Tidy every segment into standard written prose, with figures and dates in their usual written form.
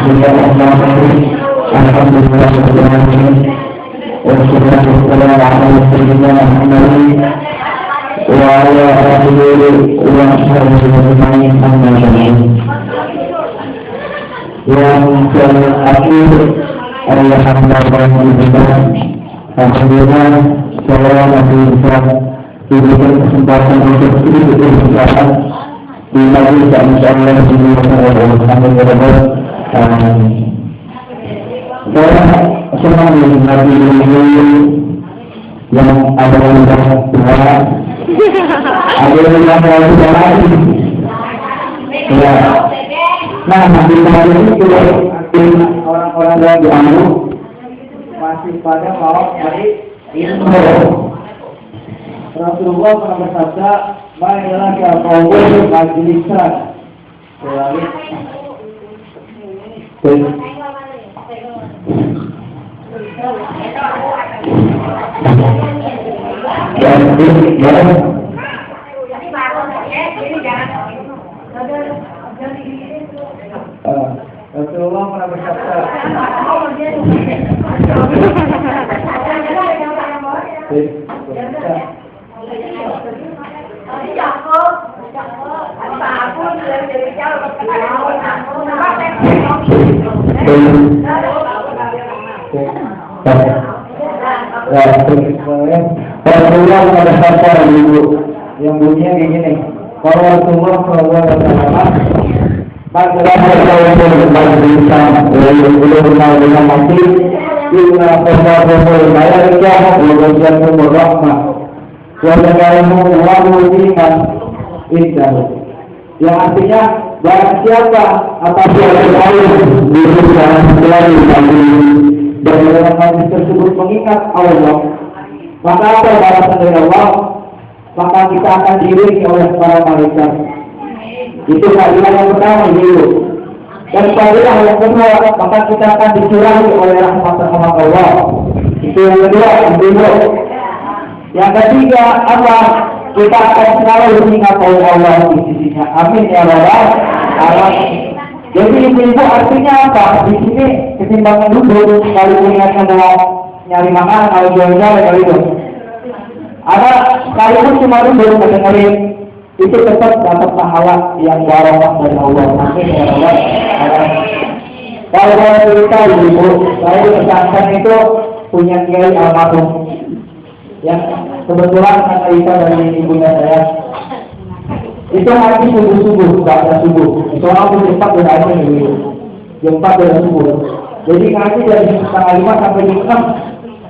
Bismillahirrahmanirrahim. Alhamdulillahirrahmanirrahim. Wassalatu wassalamu ala sayyidina Muhammadin wa ala alihi wa sahbihi ajma'in. Amma ba'd. Yang terakhir adalah alhamdulillah saya masih bisa diberikan kesempatan untuk sedikit berbicara di majelis yang insyaallah alhamdulillah. Saya senang melihat ini yang ada yang dua, ada yang lagi. Ya. Nah, di hari ini orang-orang yang diambil masih pada mau dari ilmu. Rasulullah pernah bersabda, "Marilah kaum majlisan." Rasulullah pernah bersabda, Rasulullah pada kata yang bunyinya begini, kalau Rasulullah SAW Masalah saya berbisa belum dengan mati illa qadara malaika wa wajhakum rahmah wa tagalamu wa mudikan indah, yang artinya barang siapa apabila Allah diberikan selalu dan dalam hadis tersebut mengingat Allah, maka apa balasan dari Allah? Maka kita akan diiringi oleh para malaikat. Itu fadilah yang pertama dulu. Dan fadilah yang kedua, maka kita akan dicurahi oleh rahmat Allah. Itu yang kedua, dulu. Yang ketiga, apa? Kita akan selalu mengingat Allah di sisinya. Amin ya rabbal alamin. Jadi itu artinya apa? Di sini ketimbangan duduk, kalau ingatnya mau nyari makan, kalau jalan-jalan kali itu. Ada sekalipun cuma duduk mendengarin, itu tetap dapat pahala yang barokah dari Allah. Amin ya Allah. Kalau kita ibu, saya pesantren itu punya kiai almarhum yang kebetulan anak Isa dari ibunya saya. Itu hari subuh, baca subuh. Itu orang jam 4 udah aja nih, jam 4 udah subuh. Jadi ngaji dari setengah 5 sampai jam 6.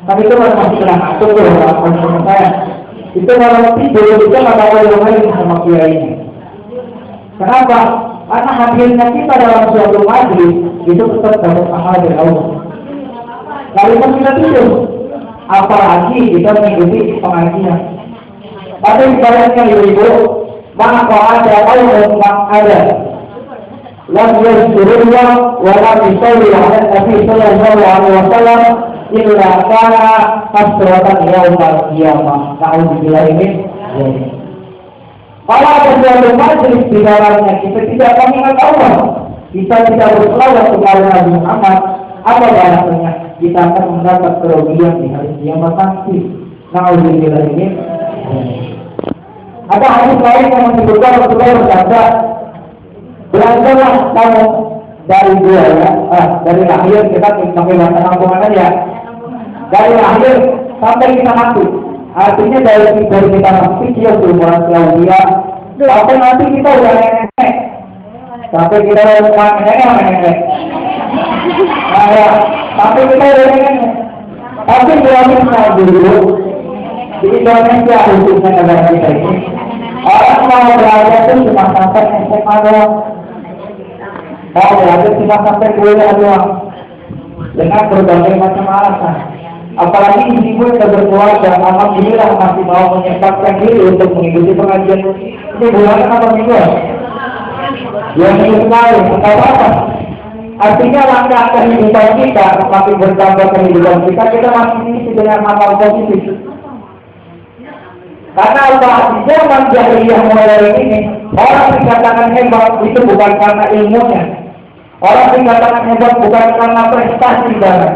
Tapi itu masih kena ngantuk tuh, teman saya. Itu kalau tidur kita nggak tahu yang lain sama kiainya. Kenapa? Karena hadirnya kita dalam suatu majlis itu tetap dapat pahala dari Allah. Kalau kita tidur, apalagi kita mengikuti pengajian. Tapi ibaratnya ibu, maka ada Allah ada. Lam yaskurullah wa lam yusalli ala Nabi sallallahu alaihi wasallam illa kana hasratan yaumal qiyamah. Nauzubillah min. Kalau ada suatu majlis di dalamnya kita tidak mengingat Allah, kita tidak berselawat kepada Nabi Muhammad, apa balasannya? Kita akan mendapat kerugian di hari kiamat nanti. Nauzubillah min. Ada hadis lain yang menyebutkan Rasulullah bersabda, belajarlah kamu dari dua ya, dari lahir kita pakai bahasa kampungan aja. Dari lahir sampai kita mati. Artinya dari kita masih kecil seumuran Claudia sampai nanti kita udah nenek. Sampai kita udah nenek. Nah ya, sampai kita udah nenek. Tapi kita dulu di Indonesia khususnya negara kita ini, orang mau belajar itu cuma sampai SMA doang. Mau belajar cuma sampai kuliah doang. Dengan berbagai macam alasan. Apalagi ibu yang berkeluarga, alhamdulillah masih mau menyempatkan diri untuk mengikuti pengajian ini bulan apa minggu? 2 minggu sekali, atau apa? Artinya langkah kehidupan kita, semakin bertambah kehidupan kita masih isi dengan amal positif. Karena Allah di zaman jahiliyah modern ini, orang dikatakan hebat itu bukan karena ilmunya, Orang dikatakan hebat bukan karena prestasi banget,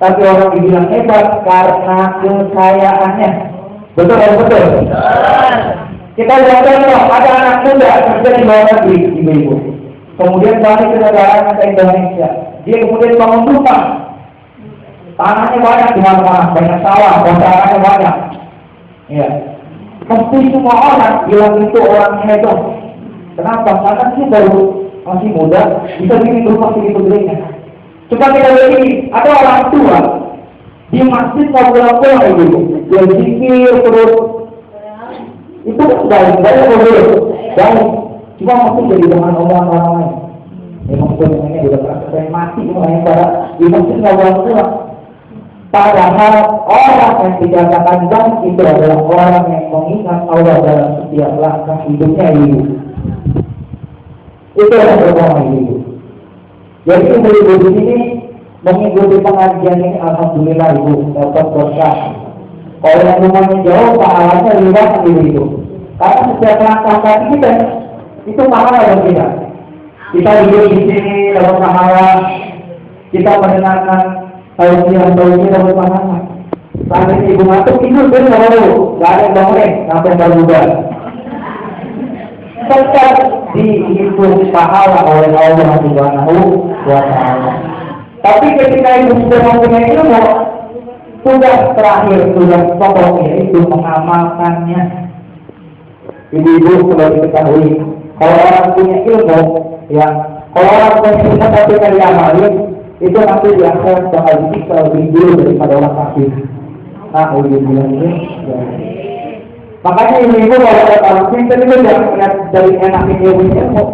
tapi orang dibilang hebat karena kekayaannya. Betul atau betul? Kita lihat contoh, ada anak muda kerja di luar negeri, ibu-ibu. Kemudian balik ke negaranya ke Indonesia. Dia kemudian bangun rumah. Tanahnya banyak di mana-mana, banyak sawah, tanahnya banyak. Ya. Pasti semua orang bilang itu orang hebat. Kenapa? Karena dia baru masih muda, bisa bikin rumah segitu gedenya. Coba kita lihat ini, ada orang tua di masjid nggak pulang-pulang ibu. Dia zikir terus. Itu baik boleh. Baik. Cuma mungkin jadi bahan omongan orang lain. Memang sebenarnya juga terasa mati yang pada di masjid nggak pulang-pulang. Padahal orang yang dikatakan baik itu adalah orang yang mengingat Allah dalam setiap langkah hidupnya ibu. Itu yang berbohong ibu. Jadi ibu di sini mengikuti pengajian ini alhamdulillah ibu dapat berkah. Kalau yang rumahnya jauh pahalanya lebih banyak ibu. Karena setiap langkah kaki kita itu pahala yang tidak. Kita hidup di sini dapat pahala. Kita mendengarkan tausiah dapat pahala. Sampai ibu masuk tidur dia nggak mau, nggak ada yang bangunin sampai berubah. Tetap dihitung pahala oleh Allah Subhanahu wa Ta'ala. Tapi ketika ibu sudah mempunyai ilmu, tugas terakhir, tugas pokoknya itu mengamalkannya. Ibu-ibu perlu diketahui, kalau orang punya ilmu, ya, kalau orang punya ilmu tapi tidak diamalin, itu nanti di akhirat bakal disiksa lebih dulu daripada orang kafir. Nah, ibu bilang ini. Ya. Makanya ibu kalau ada orang pintar itu jangan melihat dari enaknya dia punya ilmu,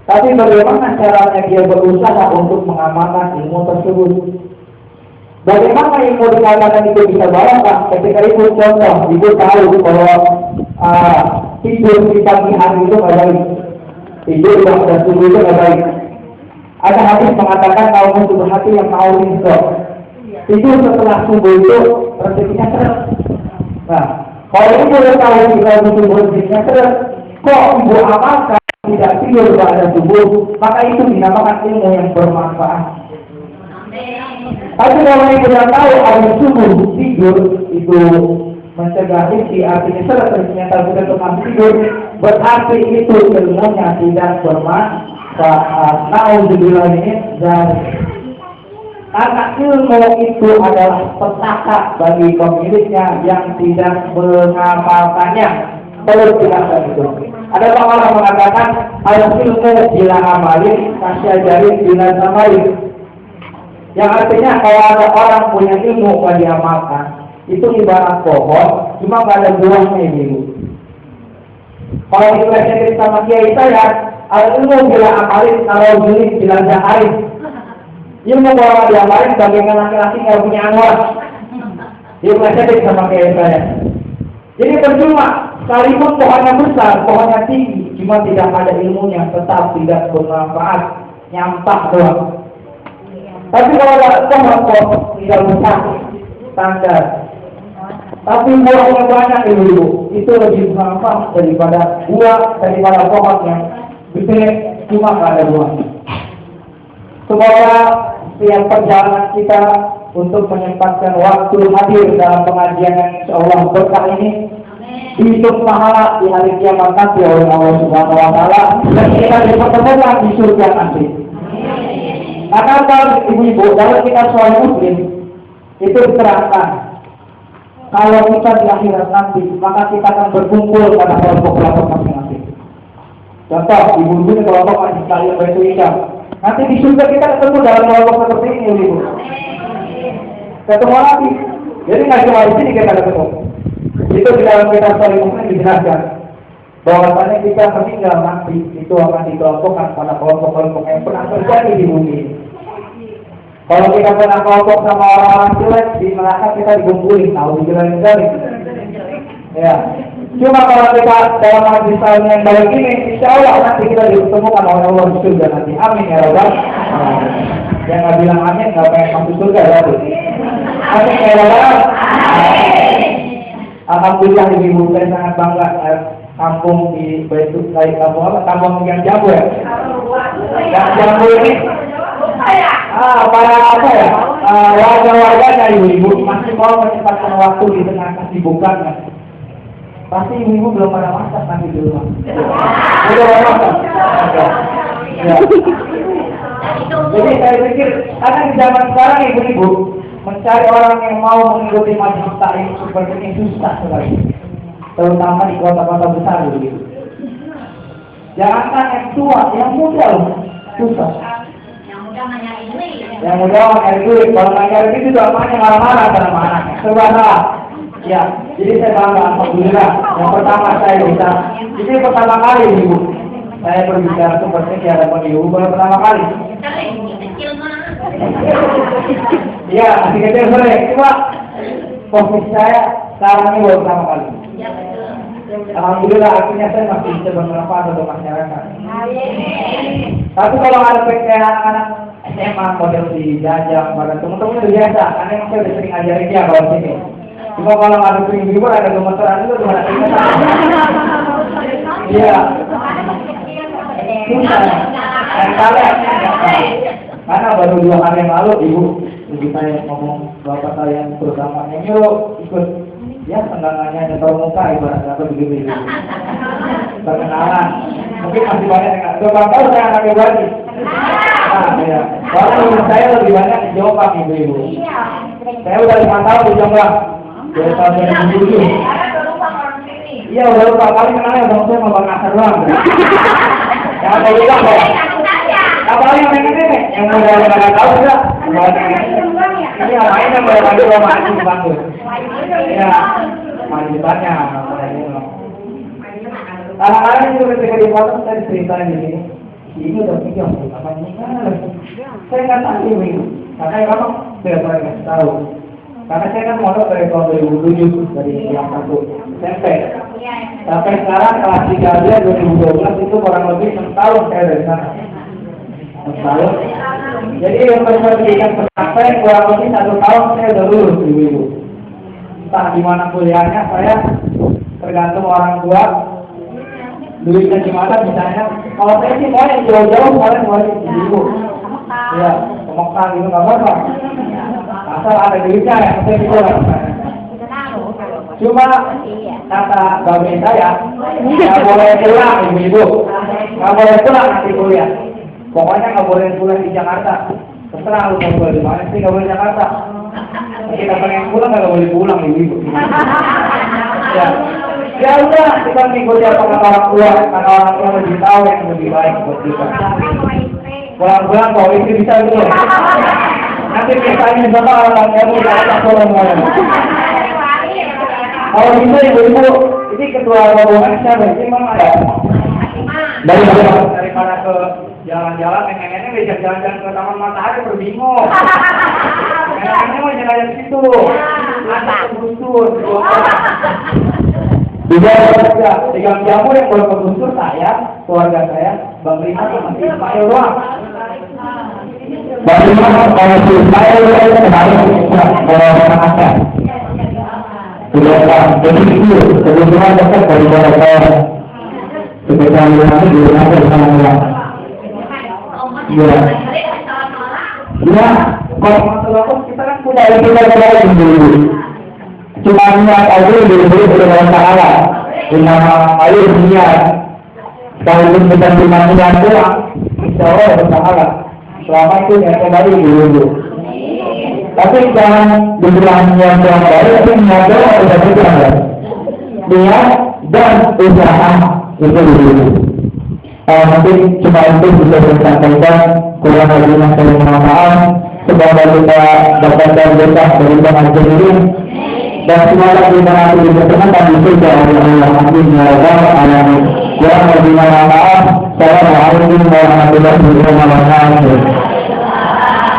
tapi bagaimana caranya dia berusaha untuk mengamalkan ilmu tersebut. Bagaimana ilmu dikatakan itu bisa barokah? Ketika ibu contoh, ibu tahu kalau tidur di pagi hari itu nggak baik, tidur pada subuh itu nggak baik. Ada hadis mengatakan kaum subuh hati yang mau rinso, tidur setelah subuh itu rezekinya seret. Nah, kalau ibu tahu tidak subuh rezekinya seret, kok ibu amalkan tidak tidur pada subuh, maka itu dinamakan ilmu yang bermanfaat. Tapi kalau ibu tidak tahu hari subuh tidur itu mencegah isi, artinya seret ternyata sudah teman tidur, berarti itu ilmunya tidak bermanfaat. Nauzubillah min dzalik. Karena ilmu itu adalah petaka bagi pemiliknya yang tidak mengamalkannya. Perlu dijelaskan itu. Ada orang mengatakan al-ilmu bila amalin kasyajarin bila samalin. Yang artinya kalau ada orang punya ilmu kalau diamalkan, itu ibarat pohon, cuma nggak ada buahnya ibu. Kalau dipelajari sama kiai saya, al-ilmu bila amalin kalau julid bila jaharin. Ilmu kalau diamalin bagaimana laki-laki nggak punya anwar. Dipelajari sama kiai saya. Jadi percuma, sekalipun pohonnya besar, pohonnya tinggi, cuma tidak ada ilmunya, tetap tidak bermanfaat, nyampah doang. Tapi kalau ada pohon tidak besar, standar. Tapi buahnya banyak ibu-ibu, itu lebih bermanfaat daripada buah daripada pohon yang gede cuma nggak ada buahnya. Semoga setiap perjalanan kita untuk menyempatkan waktu hadir dalam pengajian yang insyaallah berkah ini dihitung pahala di hari kiamat nanti oleh Allah Subhanahu wa Ta'ala, dan kita dipertemukan di surga nanti. Karena kalau ibu-ibu, kalau kita seorang muslim itu diterangkan, kalau kita di akhirat nanti maka kita akan berkumpul pada kelompok-kelompok masing-masing. Contoh, ibu-ibu di kelompok masih sekali baitul hijab. Nanti di surga kita ketemu dalam kelompok seperti ini, ibu. Ketemu lagi. Jadi nggak cuma di sini kita ketemu. Itu di dalam kitab Sahih Muslim dijelaskan bahwasanya kita meninggal nanti itu akan dikelompokkan pada kelompok-kelompok yang pernah terjadi di bumi. Kalau kita pernah kelompok sama orang-orang jelek di neraka, kita dikumpulin. Nauzubillah min dzalik. Ya. Cuma kalau kita dalam majlis yang baik ini, insyaallah nanti kita dipertemukan oleh Allah di surga nanti. Amin ya rabbal alamin. Yang nggak bilang amin nggak pengen masuk surga ya. Amin ya rabbal alamin. Alhamdulillah ibu saya sangat bangga kampung di Baitul kampung apa? Kampung yang Jambu ya. Yang Jambu ini para apa ya, warga-warganya ibu-ibu masih mau menyempatkan waktu di tengah kesibukannya. Pasti ibu-ibu belum pada masak nanti di rumah. Udah masak? Ya. Jadi saya pikir, karena di zaman sekarang ibu-ibu mencari orang yang mau mengikuti majelis taklim seperti ini susah sekali, terutama di kota-kota besar begitu. Jangankan yang tua, yang muda loh susah. Yang muda nyari duit, kalau nggak nyari duit itu apanya marah-marah sama anaknya. Serba salah. Ya, jadi saya bangga, alhamdulillah. Yang pertama saya bisa, ini pertama kali ibu. Saya berbicara seperti ini ada ibu baru pertama kali. Iya, masih kecil sore. Cuma fokus saya sekarang ini baru pertama kali. Alhamdulillah akhirnya saya masih bisa bermanfaat untuk masyarakat. Tapi kalau ada kayak anak-anak SMA model di Jajang, pada teman-teman itu biasa. Karena emang saya udah sering ngajarin dia kalau sini. Cuma kalau ada ibu ada gemeteran itu gimana? Iya. Susah. Dan kalian, karena baru 2 hari yang lalu ibu lebih saya ngomong bapak saya terutama ini lo ikut ya tenggangannya nyetor muka ibarat kata begitu. Perkenalan. Mungkin masih banyak yang coba tahu saya anak ibu. Ya. Soalnya saya lebih banyak di Jombang ibu-ibu. Saya udah 5 tahun di Jombang. Dari tahun 2007. Iya udah lupa kali kenalnya bang saya mau bang Nasar doang. Yang ada juga ya. Apalagi yang nenek-nenek yang udah nggak tahu juga. Ini yang lain yang boleh panggil sama anjing panggil. Iya. Manjibannya. Kadang-kadang itu ketika dipotong saya diceritain di sini. Ini udah pikir apa ini? Saya nggak tahu ini. Karena memang saya nggak tahu. Karena saya kan mondok dari tahun 2007 dari yang 1 SMP. Sampai sekarang kelas 3 dia 2012 itu kurang lebih 6 tahun saya dari sana. 6 tahun. Jadi yang pendidikan pesantren kurang lebih 1 tahun saya udah lulus ibu-ibu. Entah di mana kuliahnya saya tergantung orang tua. Duitnya gimana misalnya? Kalau saya sih mau yang jauh-jauh mau ibu. Ya, Mekah gitu nggak apa-apa. Asal ada duitnya ya, saya itu lah. Cuma kata bapak saya, nggak boleh pulang ibu-ibu, nggak boleh pulang nanti kuliah. Pokoknya nggak boleh pulang di Jakarta. Terserah lu mau pulang di mana sih, nggak boleh Jakarta. Kita pengen pulang nggak boleh pulang ibu-ibu. Ya udah, kita mengikuti apa kata orang tua, karena orang tua lebih tahu yang lebih baik buat kita. Pulang-pulang kalau istri bisa dulu. Nanti kisahnya bakal orang kamu tak orang. Kalau bisa ibu-ibu, ini ketua rombongan siapa? Ini memang ada. Daripada ke jalan-jalan, nenek-nenek diajak jalan-jalan ke Taman Matahari berbingung. Nenek-nenek mau jalan ke situ. Ada ke Gusur. Tiga jamu yang boleh ke Gusur saya, keluarga saya, Bang Rima sama si Ismail doang. Bang Rima sama si Ismail itu kemarin berangkat. Sudah kan, jadi itu kebetulan dekat dari mereka. Sekitar nanti di rumah bersama orang. Iya. Iya, kalau masalah kita kan punya kita dulu. Cuma niat aja dulu dengan salah. Dengan air niat. Kalau kita cuma niat doang, insya Allah bersalah. Selama itu niat kembali dulu. Tapi jangan dibilang niat yang baik, tapi niat doang udah berjalan. Niat dan usaha itu dulu. Mungkin cuma itu bisa saya sampaikan. Kurang lebih saya mohon maaf. Semoga kita dapat berkah dari Tuhan sendiri. Dan semoga kita nanti dipertemukan di surga oleh Allah. Amin ya rabbal alamin. Kurang lebih mohon maaf. Assalamualaikum warahmatullahi wabarakatuh.